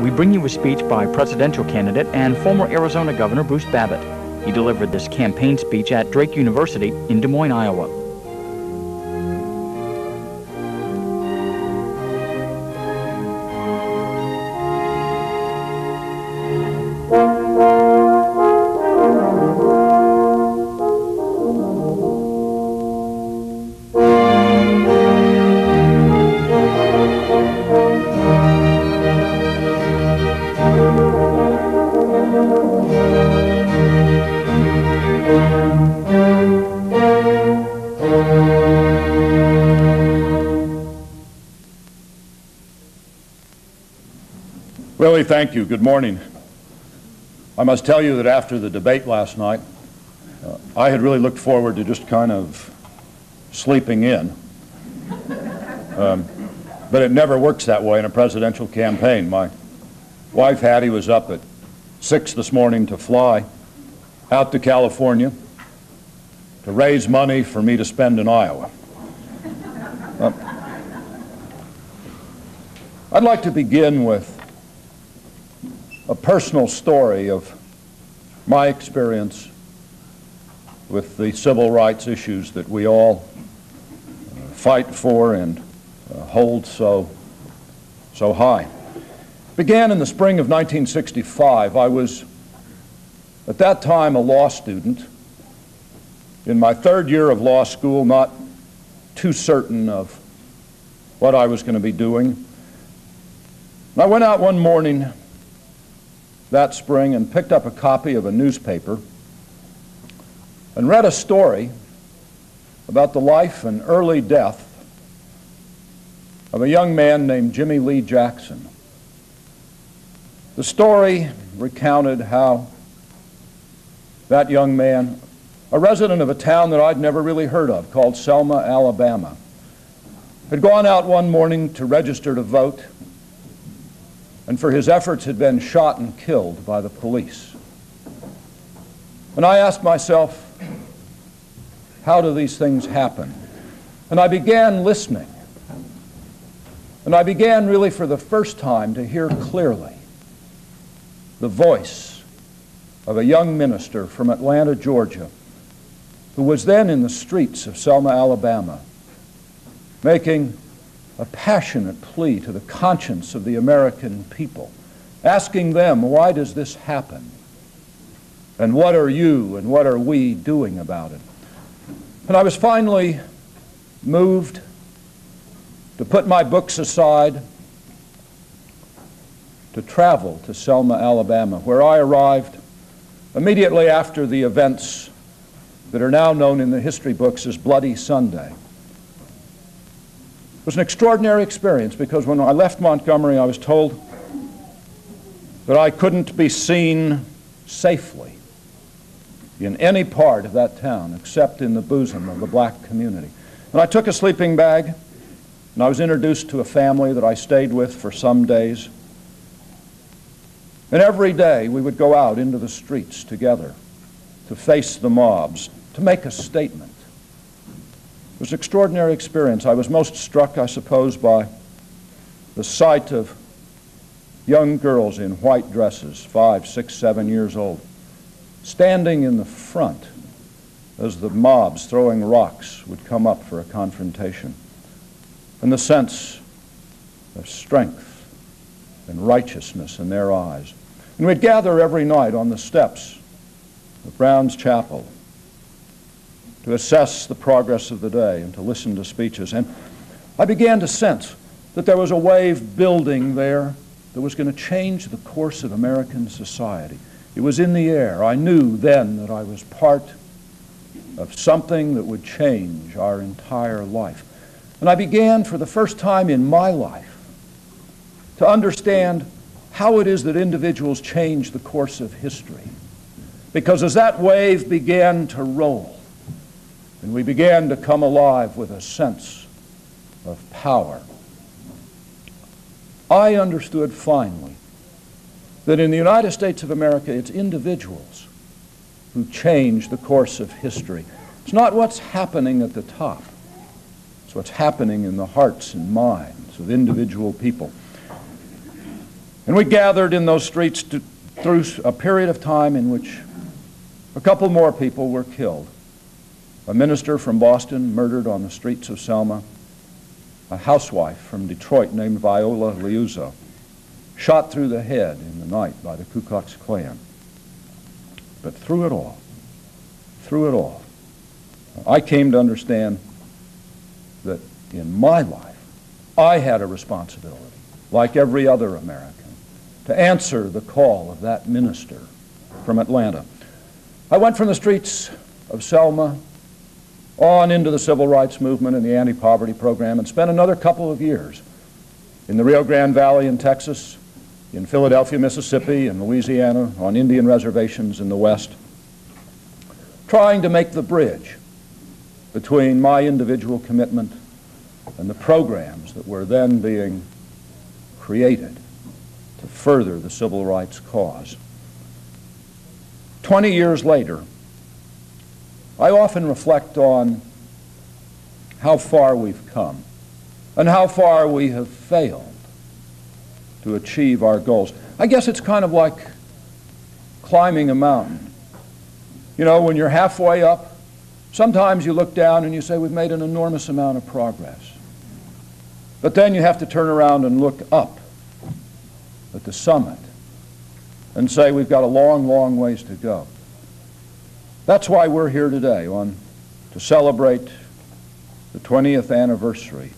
We bring you a speech by presidential candidate and former Arizona Governor Bruce Babbit. He delivered this campaign speech at Drake University in Des Moines, Iowa. Willie, thank you. Good morning. I must tell you that after the debate last night, I had really looked forward to just kind of sleeping in. But it never works that way in a presidential campaign. My wife, Hattie, was up at 6 this morning to fly out to California to raise money for me to spend in Iowa. I'd like to begin with a personal story of my experience with the civil rights issues that we all fight for and hold so high. It began in the spring of 1965. I was, at that time, a law student. In my third year of law school, not too certain of what I was going to be doing. And I went out one morning that spring and picked up a copy of a newspaper and read a story about the life and early death of a young man named Jimmy Lee Jackson. The story recounted how that young man, a resident of a town that I'd never really heard of called Selma, Alabama, had gone out one morning to register to vote, and for his efforts had been shot and killed by the police. And I asked myself, how do these things happen? And I began listening. And I began really for the first time to hear clearly the voice of a young minister from Atlanta, Georgia, who was then in the streets of Selma, Alabama, making a passionate plea to the conscience of the American people, asking them, why does this happen? And what are you and what are we doing about it? And I was finally moved to put my books aside, to travel to Selma, Alabama, where I arrived immediately after the events that are now known in the history books as Bloody Sunday. It was an extraordinary experience because when I left Montgomery, I was told that I couldn't be seen safely in any part of that town except in the bosom of the black community. And I took a sleeping bag, and I was introduced to a family that I stayed with for some days. And every day we would go out into the streets together to face the mobs, to make a statement. It was an extraordinary experience. I was most struck, I suppose, by the sight of young girls in white dresses, 5, 6, 7 years old, standing in the front as the mobs throwing rocks would come up for a confrontation. And the sense of strength and righteousness in their eyes. And we'd gather every night on the steps of Brown's Chapel to assess the progress of the day and to listen to speeches. And I began to sense that there was a wave building there that was going to change the course of American society. It was in the air. I knew then that I was part of something that would change our entire life. And I began for the first time in my life to understand how it is that individuals change the course of history. Because as that wave began to roll, and we began to come alive with a sense of power, I understood finally that in the United States of America, it's individuals who change the course of history. It's not what's happening at the top. It's what's happening in the hearts and minds of individual people. And we gathered in those streets through a period of time in which a couple more people were killed. A minister from Boston murdered on the streets of Selma. A housewife from Detroit named Viola Liuzzo shot through the head in the night by the Ku Klux Klan. But through it all, I came to understand that in my life, I had a responsibility, like every other American, to answer the call of that minister from Atlanta. I went from the streets of Selma on into the civil rights movement and the anti-poverty program and spent another couple of years in the Rio Grande Valley in Texas, in Philadelphia, Mississippi, and Louisiana, on Indian reservations in the West, trying to make the bridge between my individual commitment and the programs that were then being created to further the civil rights cause. 20 years later, I often reflect on how far we've come and how far we have failed to achieve our goals. I guess it's kind of like climbing a mountain. You know, when you're halfway up, sometimes you look down and you say, we've made an enormous amount of progress. But then you have to turn around and look up at the summit and say, we've got a long, long ways to go. That's why we're here today to celebrate the 20th anniversary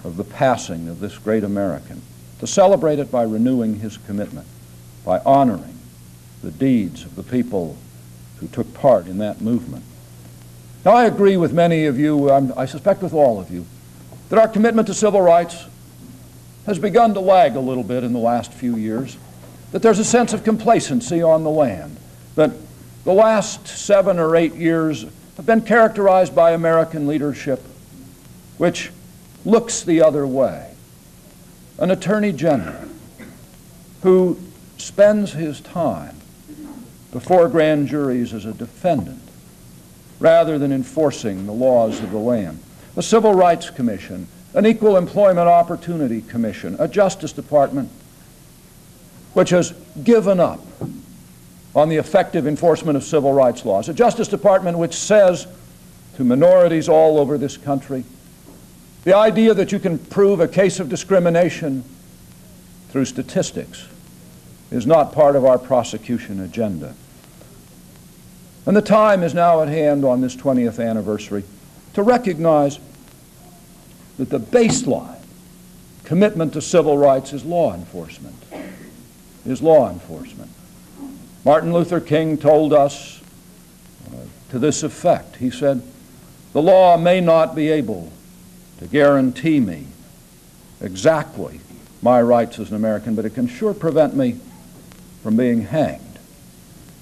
of the passing of this great American, to celebrate it by renewing his commitment, by honoring the deeds of the people who took part in that movement. Now, I agree with many of you, I suspect with all of you, that our commitment to civil rights has begun to lag a little bit in the last few years, that there's a sense of complacency on the land, that the last 7 or 8 years have been characterized by American leadership which looks the other way. An attorney general who spends his time before grand juries as a defendant rather than enforcing the laws of the land. A Civil Rights Commission, an Equal Employment Opportunity Commission, a Justice Department which has given up on the effective enforcement of civil rights laws, a Justice Department which says to minorities all over this country, the idea that you can prove a case of discrimination through statistics is not part of our prosecution agenda. And the time is now at hand on this 20th anniversary to recognize that the baseline commitment to civil rights is law enforcement. Martin Luther King told us to this effect. He said, the law may not be able to guarantee me exactly my rights as an American, but it can sure prevent me from being hanged.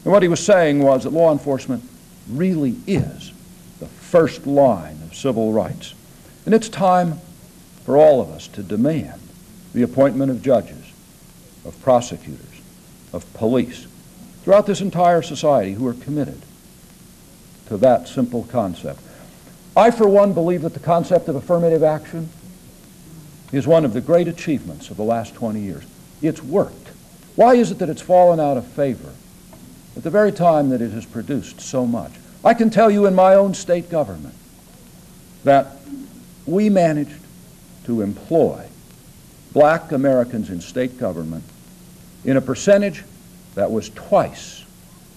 And what he was saying was that law enforcement really is the first line of civil rights. And it's time for all of us to demand the appointment of judges, of prosecutors, of police, throughout this entire society who are committed to that simple concept. I, for one, believe that the concept of affirmative action is one of the great achievements of the last 20 years. It's worked. Why is it that it's fallen out of favor at the very time that it has produced so much? I can tell you in my own state government that we managed to employ black Americans in state government in a percentage that was twice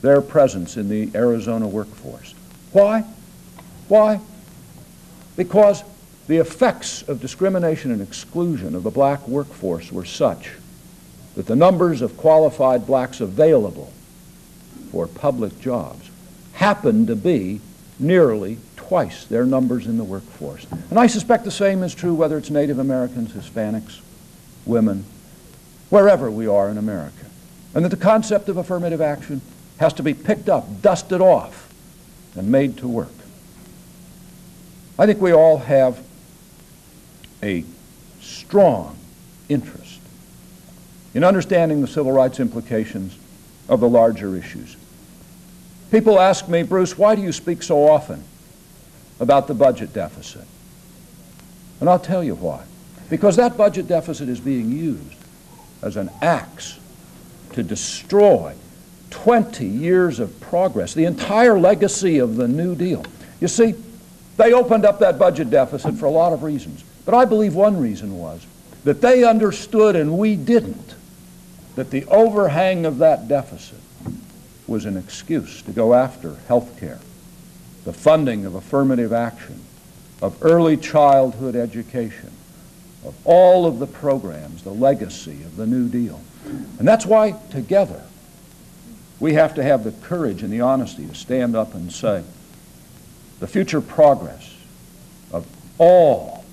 their presence in the Arizona workforce. Why? Why? Because the effects of discrimination and exclusion of the black workforce were such that the numbers of qualified blacks available for public jobs happened to be nearly twice their numbers in the workforce. And I suspect the same is true whether it's Native Americans, Hispanics, women, wherever we are in America. And that the concept of affirmative action has to be picked up, dusted off, and made to work. I think we all have a strong interest in understanding the civil rights implications of the larger issues. People ask me, Bruce, why do you speak so often about the budget deficit? And I'll tell you why. Because that budget deficit is being used as an axe to destroy 20 years of progress, the entire legacy of the New Deal. You see, they opened up that budget deficit for a lot of reasons. But I believe one reason was that they understood, and we didn't, that the overhang of that deficit was an excuse to go after health care, the funding of affirmative action, of early childhood education, of all of the programs, the legacy of the New Deal. And that's why, together, we have to have the courage and the honesty to stand up and say, the future progress of all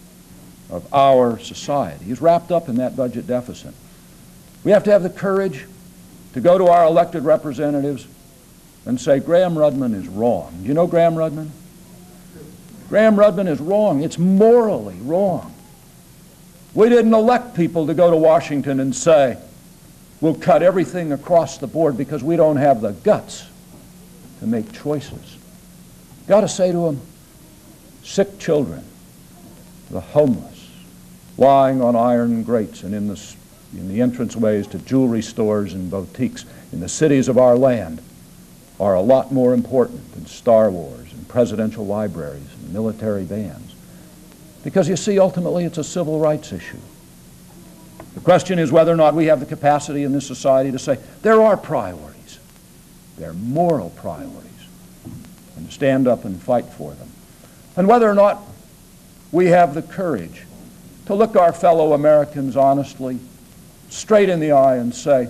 of our society is wrapped up in that budget deficit. We have to have the courage to go to our elected representatives and say, Graham Rudman is wrong. Do you know Graham Rudman? Graham Rudman is wrong. It's morally wrong. We didn't elect people to go to Washington and say, we'll cut everything across the board because we don't have the guts to make choices. Got to say to them, sick children, the homeless, lying on iron grates and in the entranceways to jewelry stores and boutiques in the cities of our land are a lot more important than Star Wars and presidential libraries and military bands. Because you see, ultimately, it's a civil rights issue. The question is whether or not we have the capacity in this society to say, there are priorities. They're moral priorities. And to stand up and fight for them. And whether or not we have the courage to look our fellow Americans honestly, straight in the eye and say,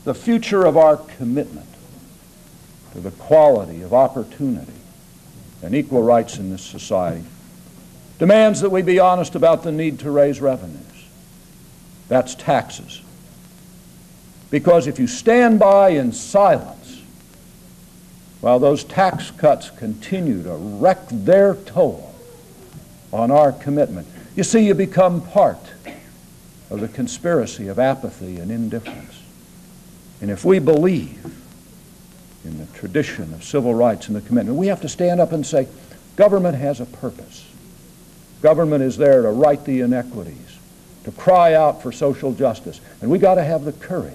the future of our commitment to the quality of opportunity and equal rights in this society demands that we be honest about the need to raise revenues. That's taxes. Because if you stand by in silence while those tax cuts continue to wreak their toll on our commitment, you see, you become part of the conspiracy of apathy and indifference. And if we believe in the tradition of civil rights and the commitment, we have to stand up and say, government has a purpose. Government is there to right the inequities, to cry out for social justice. And we got to have the courage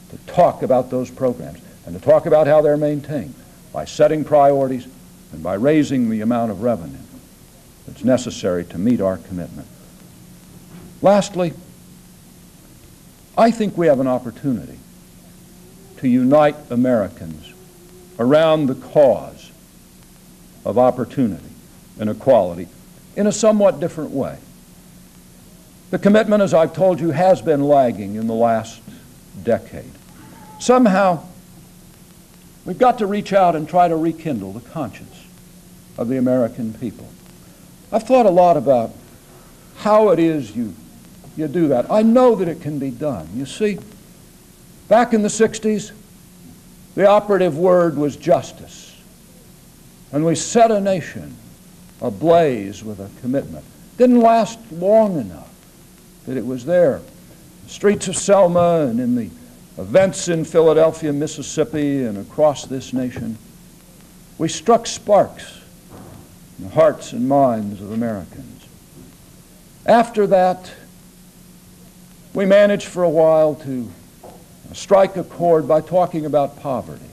to talk about those programs and to talk about how they're maintained by setting priorities and by raising the amount of revenue that's necessary to meet our commitment. Lastly, I think we have an opportunity to unite Americans around the cause of opportunity and equality in a somewhat different way. The commitment, as I've told you, has been lagging in the last decade. Somehow, we've got to reach out and try to rekindle the conscience of the American people. I've thought a lot about how it is you do that. I know that it can be done. You see, back in the 60s, the operative word was justice. And we set a nation ablaze with a commitment. Didn't last long enough that it was there. The streets of Selma and in the events in Philadelphia, Mississippi, and across this nation, we struck sparks in the hearts and minds of Americans. After that, we managed for a while to strike a chord by talking about poverty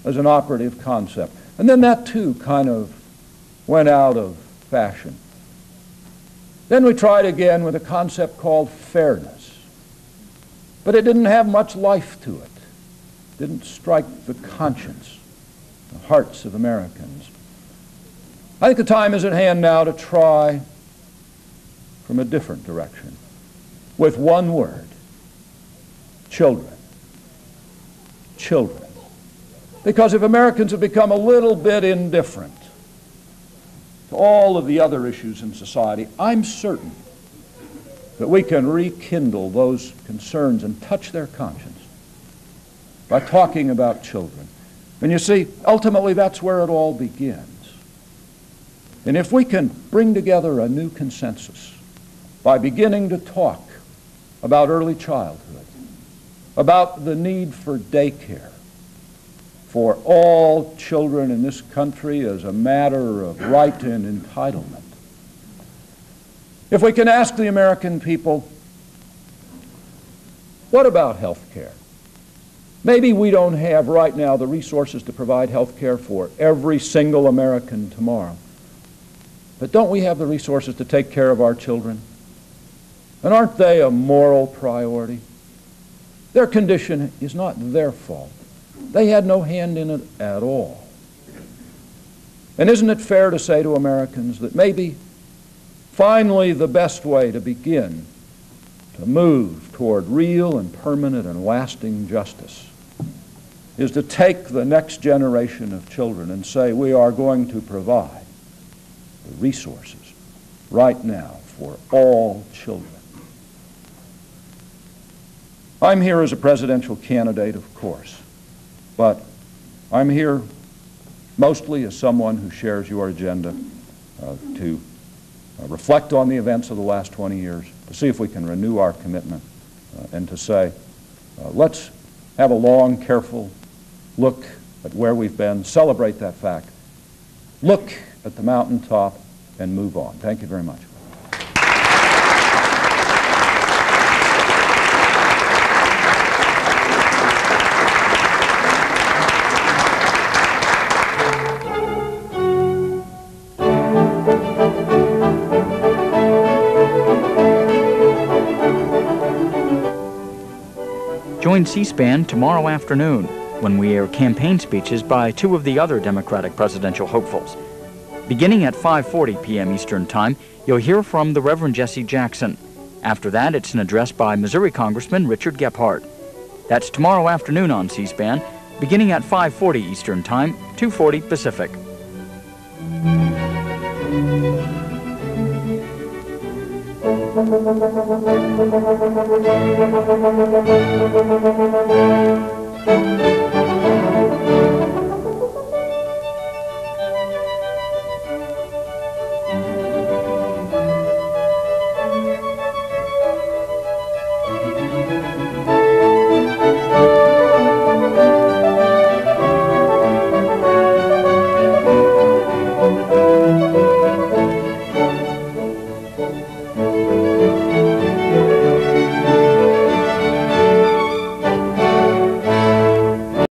as an operative concept. And then that too kind of went out of fashion. Then we tried again with a concept called fairness. But it didn't have much life to it. It didn't strike the conscience, the hearts of Americans. I think the time is at hand now to try from a different direction with one word: children. Children. Because if Americans have become a little bit indifferent to all of the other issues in society, I'm certain that we can rekindle those concerns and touch their conscience by talking about children. And you see, ultimately that's where it all begins. And if we can bring together a new consensus by beginning to talk about early childhood, about the need for daycare for all children in this country as a matter of right and entitlement, if we can ask the American people What about health care? Maybe we don't have right now the resources to provide health care for every single American tomorrow. But don't we have the resources to take care of our children? And aren't they a moral priority? Their condition is not their fault. They had no hand in it at all. And isn't it fair to say to Americans that maybe finally the best way to begin to move toward real and permanent and lasting justice is to take the next generation of children and say we are going to provide the resources right now for all children. I'm here as a presidential candidate, of course, but I'm here mostly as someone who shares your agenda to reflect on the events of the last 20 years, to see if we can renew our commitment, and to say, let's have a long, careful look at where we've been, celebrate that fact, look at the mountaintop, and move on. Thank you very much. Join C-SPAN tomorrow afternoon when we air campaign speeches by two of the other Democratic presidential hopefuls. Beginning at 5:40 p.m. Eastern Time, you'll hear from the Reverend Jesse Jackson. After that, it's an address by Missouri Congressman Richard Gephardt. That's tomorrow afternoon on C-SPAN, beginning at 5:40 Eastern Time, 2:40 Pacific.